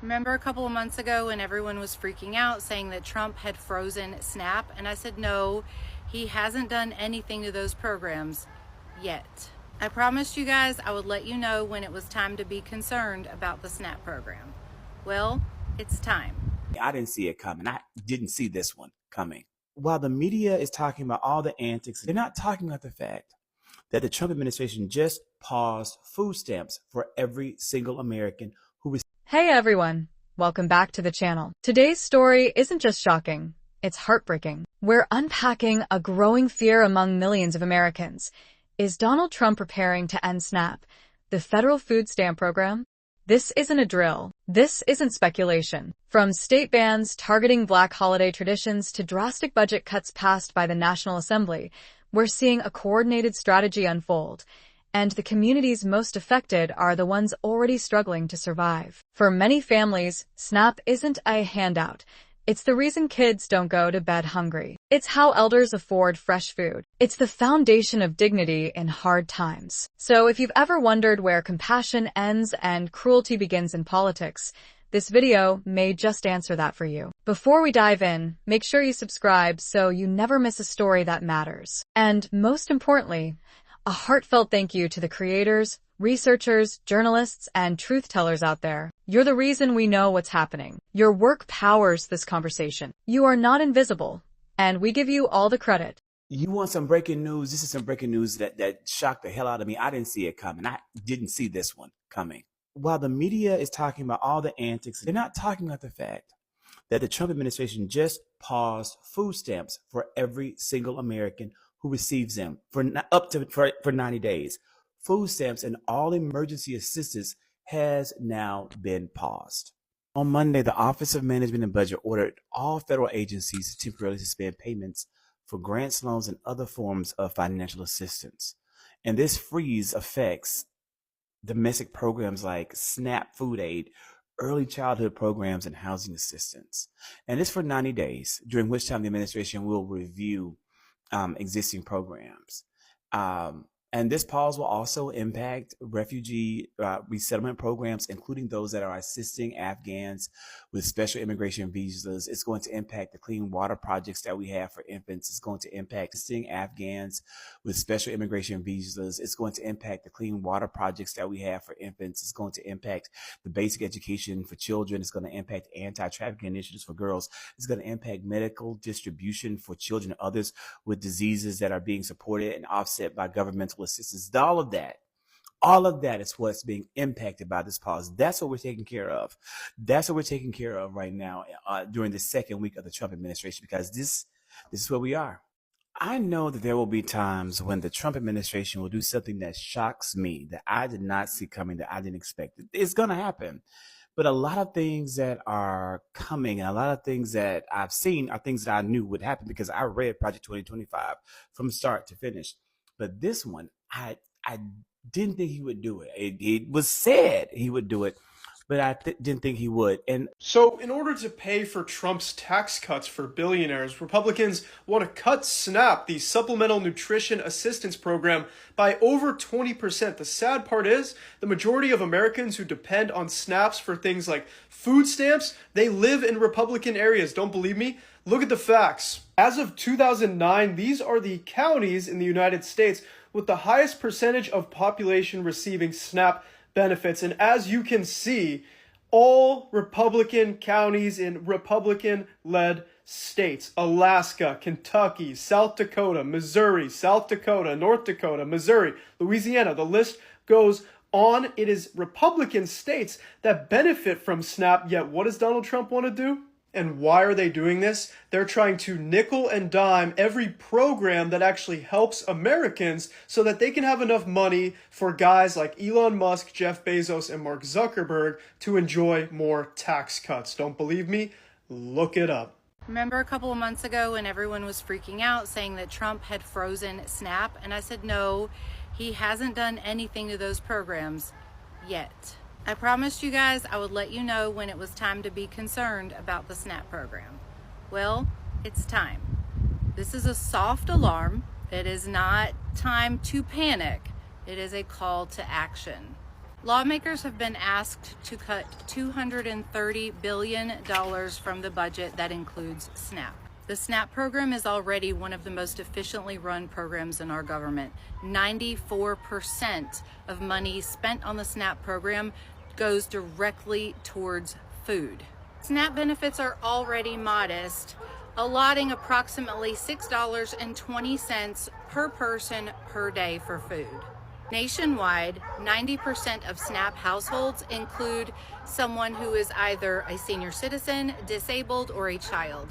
Remember a couple of months ago when everyone was freaking out saying that Trump had frozen SNAP? And I said, no, he hasn't done anything to those programs yet. I promised you guys I would let you know when it was time to be concerned about the SNAP program. Well, it's time. I didn't see it coming. I didn't see this one coming. While the media is talking about all the antics, they're not talking about the fact that the Trump administration just paused food stamps for every single American who was. Hey everyone, welcome back to the channel. Today's story isn't just shocking, it's heartbreaking. We're unpacking a growing fear among millions of Americans. Is Donald Trump preparing to end SNAP, the federal food stamp program? This isn't a drill. This isn't speculation. From state bans targeting Black holiday traditions to drastic budget cuts passed by the National Assembly, we're seeing a coordinated strategy unfold. And the communities most affected are the ones already struggling to survive. For many families, SNAP isn't a handout. It's the reason kids don't go to bed hungry. It's how elders afford fresh food. It's the foundation of dignity in hard times. So if you've ever wondered where compassion ends and cruelty begins in politics, this video may just answer that for you. Before we dive in, make sure you subscribe so you never miss a story that matters. And most importantly, a heartfelt thank you to the creators, researchers, journalists, and truth-tellers out there. You're the reason we know what's happening. Your work powers this conversation. You are not invisible, and we give you all the credit. You want some breaking news? This is some breaking news that shocked the hell out of me. I didn't see it coming. I didn't see this one coming. While the media is talking about all the antics, they're not talking about the fact that the Trump administration just paused food stamps for every single American who receives them for 90 days. Food stamps and all emergency assistance has now been paused. On Monday, the Office of Management and Budget ordered all federal agencies to temporarily suspend payments for grants, loans, and other forms of financial assistance. And this freeze affects domestic programs like SNAP food aid, early childhood programs, and housing assistance. And it's for 90 days, during which time the administration will review existing programs. And this pause will also impact refugee resettlement programs, including those that are assisting Afghans with special immigration visas. It's going to impact the clean water projects that we have for infants. It's going to impact assisting Afghans with special immigration visas. It's going to impact the clean water projects that we have for infants. It's going to impact the basic education for children. It's going to impact anti-trafficking initiatives for girls. It's going to impact medical distribution for children and others with diseases that are being supported and offset by governmental assistance. All of that is what's being impacted by this pause. That's what we're taking care of. That's what we're taking care of right now during the second week of the Trump administration, because this is where we are. I know that there will be times when the Trump administration will do something that shocks me, that I did not see coming, that I didn't expect. It's going to happen. But a lot of things that are coming and a lot of things that I've seen are things that I knew would happen because I read Project 2025 from start to finish. But this one, I didn't think he would do it. It was said he would do it, but I didn't think he would. And so in order to pay for Trump's tax cuts for billionaires, Republicans want to cut SNAP, the Supplemental Nutrition Assistance Program, by over 20%. The sad part is the majority of Americans who depend on SNAPs for things like food stamps, they live in Republican areas. Don't believe me? Look at the facts. As of 2009, these are the counties in the United States with the highest percentage of population receiving SNAP benefits. And as you can see, all Republican counties in Republican-led states: Alaska, Kentucky, South Dakota, Missouri, South Dakota, North Dakota, Missouri, Louisiana. The list goes on. It is Republican states that benefit from SNAP. Yet what does Donald Trump want to do? And why are they doing this? They're trying to nickel and dime every program that actually helps Americans so that they can have enough money for guys like Elon Musk, Jeff Bezos, and Mark Zuckerberg to enjoy more tax cuts. Don't believe me? Look it up. Remember a couple of months ago when everyone was freaking out saying that Trump had frozen SNAP? And I said, no, he hasn't done anything to those programs yet. I promised you guys I would let you know when it was time to be concerned about the SNAP program. Well, it's time. This is a soft alarm. It is not time to panic. It is a call to action. Lawmakers have been asked to cut $230 billion from the budget that includes SNAP. The SNAP program is already one of the most efficiently run programs in our government. 94% of money spent on the SNAP program goes directly towards food. SNAP benefits are already modest, allotting approximately $6.20 per person per day for food. Nationwide, 90% of SNAP households include someone who is either a senior citizen, disabled, or a child.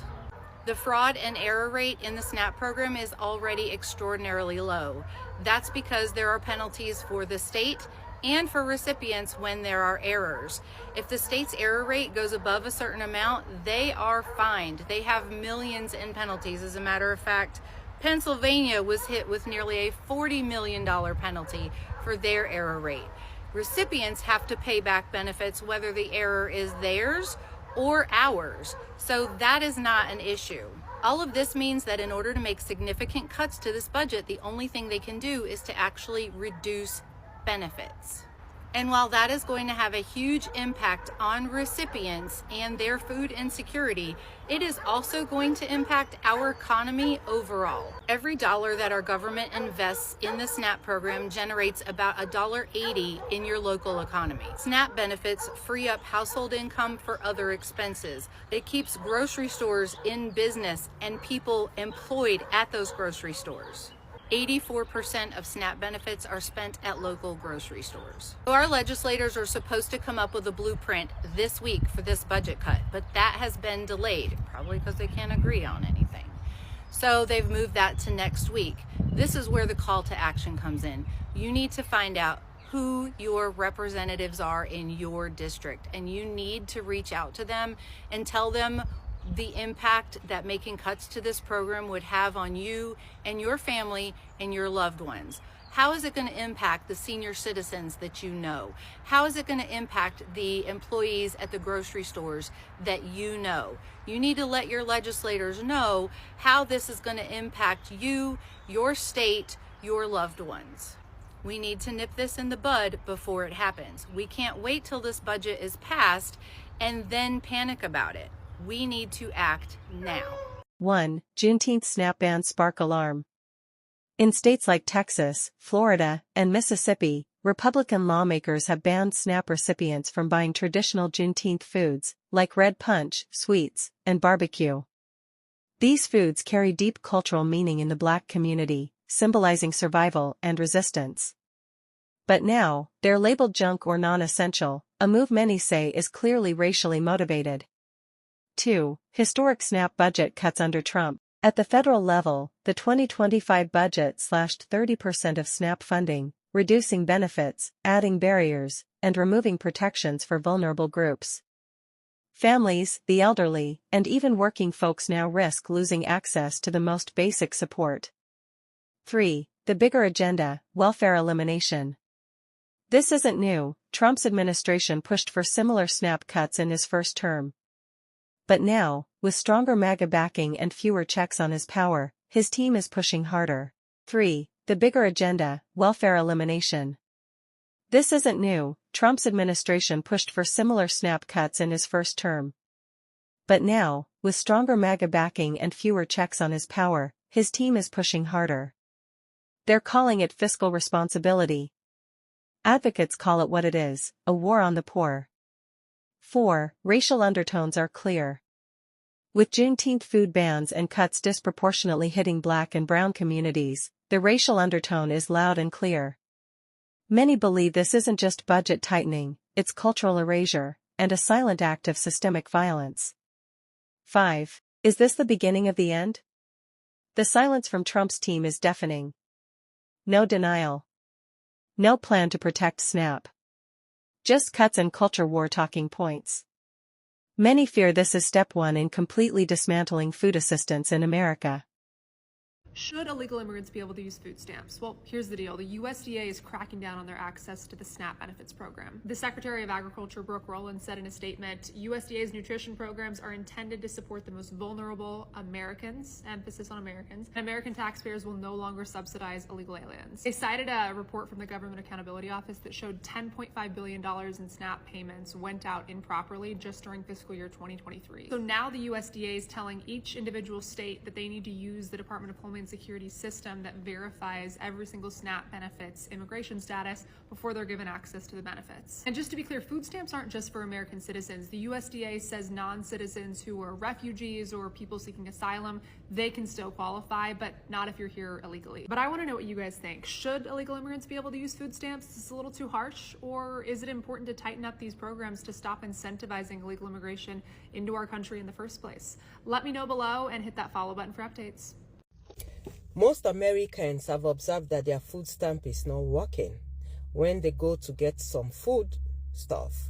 The fraud and error rate in the SNAP program is already extraordinarily low. That's because there are penalties for the state and for recipients when there are errors. If the state's error rate goes above a certain amount, they are fined. They have millions in penalties. As a matter of fact, Pennsylvania was hit with nearly a $40 million penalty for their error rate. Recipients have to pay back benefits whether the error is theirs or ours. So that is not an issue. All of this means that in order to make significant cuts to this budget, the only thing they can do is to actually reduce benefits. And while that is going to have a huge impact on recipients and their food insecurity, it is also going to impact our economy overall. Every dollar that our government invests in the SNAP program generates about $1.80 in your local economy. SNAP benefits free up household income for other expenses. It keeps grocery stores in business and people employed at those grocery stores. 84% of SNAP benefits are spent at local grocery stores. So our legislators are supposed to come up with a blueprint this week for this budget cut, but that has been delayed, probably because they can't agree on anything. So they've moved that to next week. This is where the call to action comes in. You need to find out who your representatives are in your district, and you need to reach out to them and tell them the impact that making cuts to this program would have on you and your family and your loved ones. How is it going to impact the senior citizens that you know? How is it going to impact the employees at the grocery stores that you know? You need to let your legislators know how this is going to impact you, your state, your loved ones. We need to nip this in the bud before it happens. We can't wait till this budget is passed and then panic about it. We need to act now. 1. Juneteenth SNAP ban spark alarm. In states like Texas, Florida, and Mississippi, Republican lawmakers have banned SNAP recipients from buying traditional Juneteenth foods, like red punch, sweets, and barbecue. These foods carry deep cultural meaning in the Black community, symbolizing survival and resistance. But now, they're labeled junk or non-essential, a move many say is clearly racially motivated. 2. Historic SNAP budget cuts under Trump. At the federal level, the 2025 budget slashed 30% of SNAP funding, reducing benefits, adding barriers, and removing protections for vulnerable groups. Families, the elderly, and even working folks now risk losing access to the most basic support. 3. The bigger agenda, welfare elimination. This isn't new. Trump's administration pushed for similar SNAP cuts in his first term. But now, with stronger MAGA backing and fewer checks on his power, his team is pushing harder. 3. The bigger agenda, welfare elimination. This isn't new. Trump's administration pushed for similar SNAP cuts in his first term. But now, with stronger MAGA backing and fewer checks on his power, his team is pushing harder. They're calling it fiscal responsibility. Advocates call it what it is, a war on the poor. 4. Racial undertones are clear. With Juneteenth food bans and cuts disproportionately hitting Black and brown communities, the racial undertone is loud and clear. Many believe this isn't just budget tightening, it's cultural erasure, and a silent act of systemic violence. 5. Is this the beginning of the end? The silence from Trump's team is deafening. No denial. No plan to protect SNAP. Just cuts and culture war talking points. Many fear this is step one in completely dismantling food assistance in America. Should illegal immigrants be able to use food stamps? Well, here's the deal. The USDA is cracking down on their access to the SNAP benefits program. The Secretary of Agriculture, Brooke Rowland, said in a statement, USDA's nutrition programs are intended to support the most vulnerable Americans, emphasis on Americans, and American taxpayers will no longer subsidize illegal aliens. They cited a report from the Government Accountability Office that showed $10.5 billion in SNAP payments went out improperly just during fiscal year 2023. So now the USDA is telling each individual state that they need to use the Department of Homeland Security system that verifies every single SNAP benefit's immigration status before they're given access to the benefits. And just to be clear, food stamps aren't just for American citizens. The USDA says non-citizens who are refugees or people seeking asylum, they can still qualify, but not if you're here illegally. But I want to know what you guys think. Should illegal immigrants be able to use food stamps? Is this a little too harsh? Or is it important to tighten up these programs to stop incentivizing illegal immigration into our country in the first place? Let me know below and hit that follow button for updates. Most Americans have observed that their food stamp is not working when they go to get some food stuff.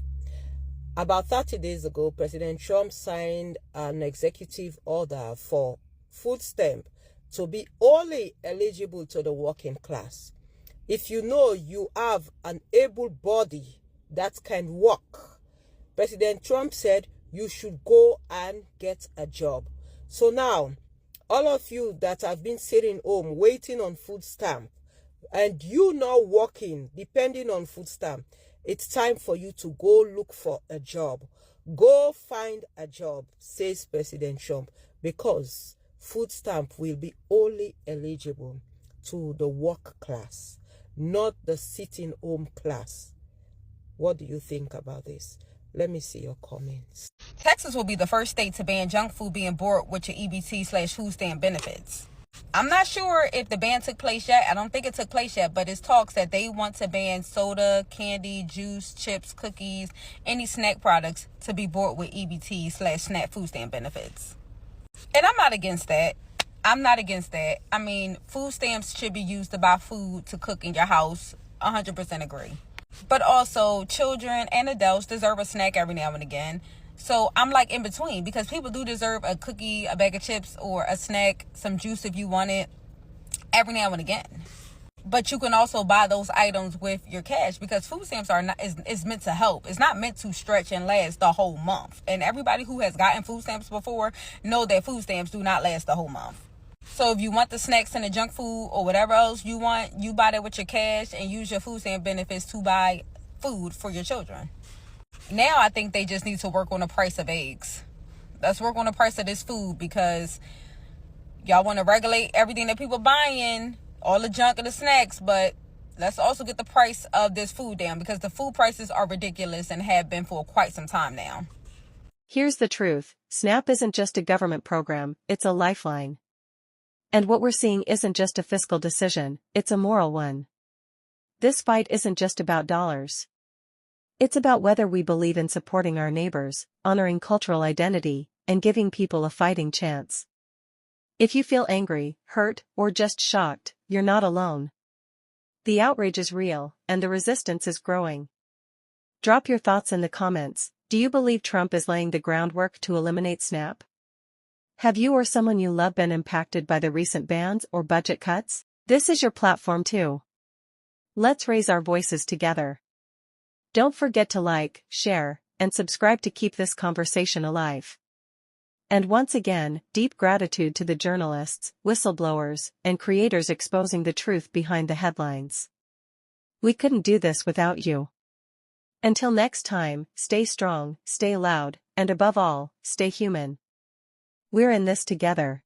About 30 days ago, President Trump signed an executive order for food stamp to be only eligible to the working class. If you know you have an able body that can work, President Trump said you should go and get a job. So now, all of you that have been sitting home waiting on food stamp and you not working, depending on food stamp, it's time for you to go look for a job. Go find a job, says President Trump, because food stamp will be only eligible to the work class, not the sitting home class. What do you think about this? Let me see your comments. Texas will be the first state to ban junk food being bought with your EBT/food stamp benefits. I'm not sure if the ban took place yet. I don't think it took place yet, but it's talks that they want to ban soda, candy, juice, chips, cookies, any snack products to be bought with EBT/SNAP food stamp benefits. And I'm not against that. I mean, food stamps should be used to buy food to cook in your house. 100% agree. But also, children and adults deserve a snack every now and again. So I'm like in between, because people do deserve a cookie, a bag of chips, or a snack, some juice if you want it, every now and again. But you can also buy those items with your cash, because food stamps is meant to help. It's not meant to stretch and last the whole month. And everybody who has gotten food stamps before know that food stamps do not last the whole month. So if you want the snacks and the junk food or whatever else you want, you buy that with your cash and use your food stamp benefits to buy food for your children. Now I think they just need to work on the price of eggs. Let's work on the price of this food, because y'all want to regulate everything that people buying, all the junk and the snacks, but let's also get the price of this food down, because the food prices are ridiculous and have been for quite some time now. Here's the truth. SNAP isn't just a government program, it's a lifeline. And what we're seeing isn't just a fiscal decision, it's a moral one. This fight isn't just about dollars. It's about whether we believe in supporting our neighbors, honoring cultural identity, and giving people a fighting chance. If you feel angry, hurt, or just shocked, you're not alone. The outrage is real, and the resistance is growing. Drop your thoughts in the comments. Do you believe Trump is laying the groundwork to eliminate SNAP? Have you or someone you love been impacted by the recent bans or budget cuts? This is your platform too. Let's raise our voices together. Don't forget to like, share, and subscribe to keep this conversation alive. And once again, deep gratitude to the journalists, whistleblowers, and creators exposing the truth behind the headlines. We couldn't do this without you. Until next time, stay strong, stay loud, and above all, stay human. We're in this together.